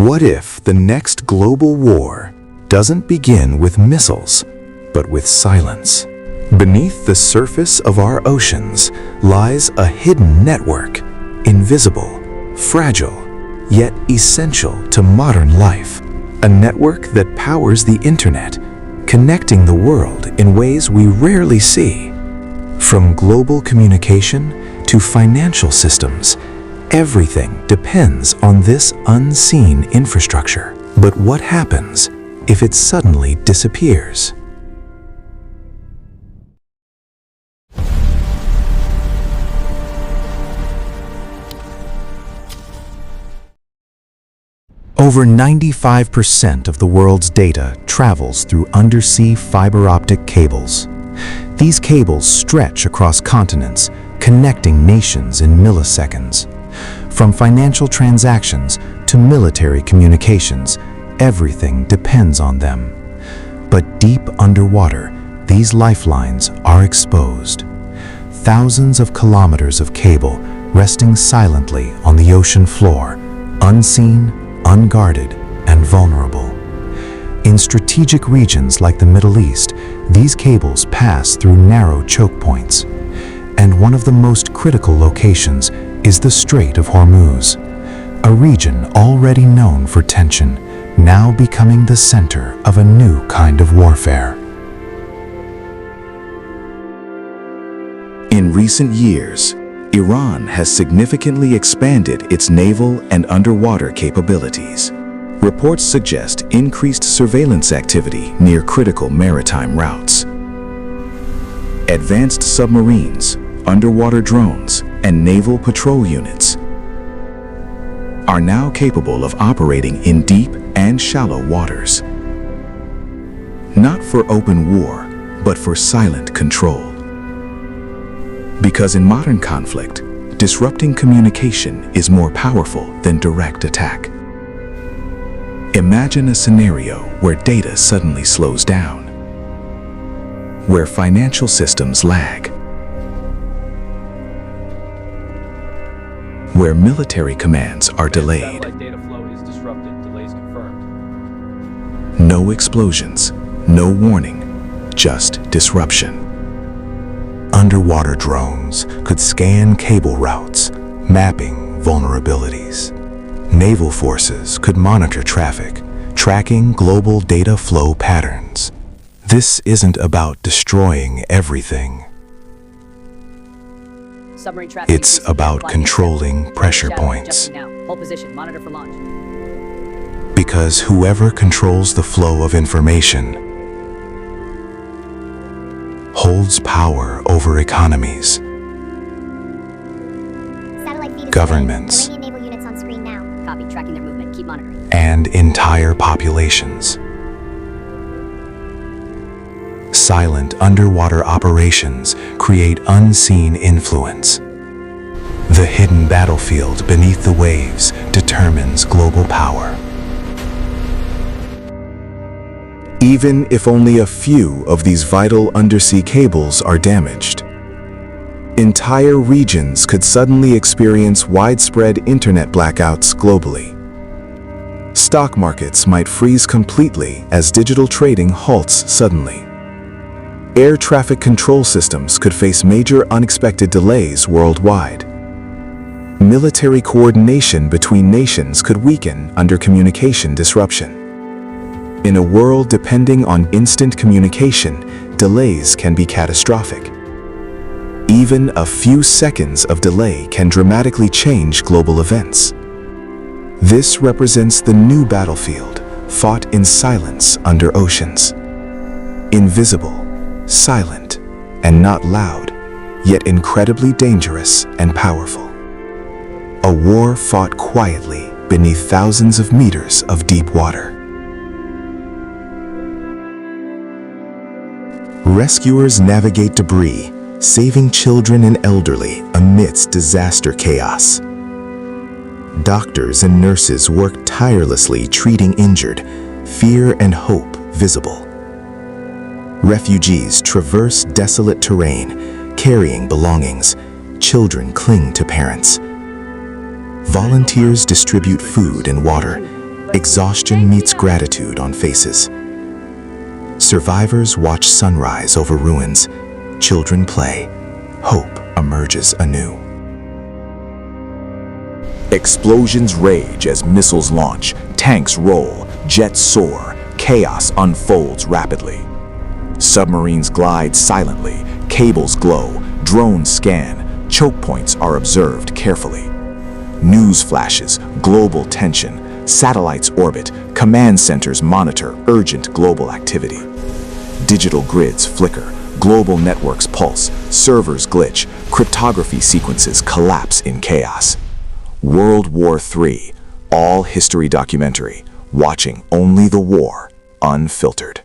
What if the next global war doesn't begin with missiles, but with silence? Beneath the surface of our oceans lies a hidden network, invisible, fragile, yet essential to modern life. A network that powers the internet, connecting the world in ways we rarely see. From global communication to financial systems, everything depends on this unseen infrastructure. But what happens if it suddenly disappears? Over 95% of the world's data travels through undersea fiber optic cables. These cables stretch across continents, connecting nations in milliseconds. From financial transactions to military communications, everything depends on them. But deep underwater, these lifelines are exposed. Thousands of kilometers of cable resting silently on the ocean floor, unseen, unguarded, and vulnerable. In strategic regions like the Middle East, these cables pass through narrow choke points. And one of the most critical locations is the Strait of Hormuz, a region already known for tension, now becoming the center of a new kind of warfare. In recent years, Iran has significantly expanded its naval and underwater capabilities. Reports suggest increased surveillance activity near critical maritime routes. Advanced submarines, underwater drones, and naval patrol units are now capable of operating in deep and shallow waters. Not for open war, but for silent control. Because in modern conflict, disrupting communication is more powerful than direct attack. Imagine a scenario where data suddenly slows down, where financial systems lag, where military commands are delayed. Data flow is disrupted, delays confirmed. No explosions, no warning, just disruption. Underwater drones could scan cable routes, mapping vulnerabilities. Naval forces could monitor traffic, tracking global data flow patterns. This isn't about destroying everything. It's about controlling pressure points. Because whoever controls the flow of information holds power over economies, governments, and entire populations. Silent underwater operations create unseen influence. The hidden battlefield beneath the waves determines global power. Even if only a few of these vital undersea cables are damaged, entire regions could suddenly experience widespread internet blackouts globally. Stock markets might freeze completely as digital trading halts suddenly. Air traffic control systems could face major unexpected delays worldwide. Military coordination between nations could weaken under communication disruption. In a world depending on instant communication, delays can be catastrophic. Even a few seconds of delay can dramatically change global events. This represents the new battlefield, fought in silence under oceans. Invisible, silent, and not loud, yet incredibly dangerous and powerful. A war fought quietly beneath thousands of meters of deep water. Rescuers navigate debris, saving children and elderly amidst disaster chaos. Doctors and nurses work tirelessly treating injured, fear and hope visible. Refugees traverse desolate terrain, carrying belongings. Children cling to parents. Volunteers distribute food and water, Exhaustion meets gratitude on faces. Survivors watch sunrise over ruins. Children play. Hope emerges anew. Explosions rage as missiles launch, tanks roll, jets soar, chaos unfolds rapidly. Submarines glide silently, cables glow, drones scan, choke points are observed carefully. News flashes, global tension, satellites orbit, command centers monitor urgent global activity. Digital grids flicker, global networks pulse, servers glitch, cryptography sequences collapse in chaos. World War III, all history documentary, watching only the war, unfiltered.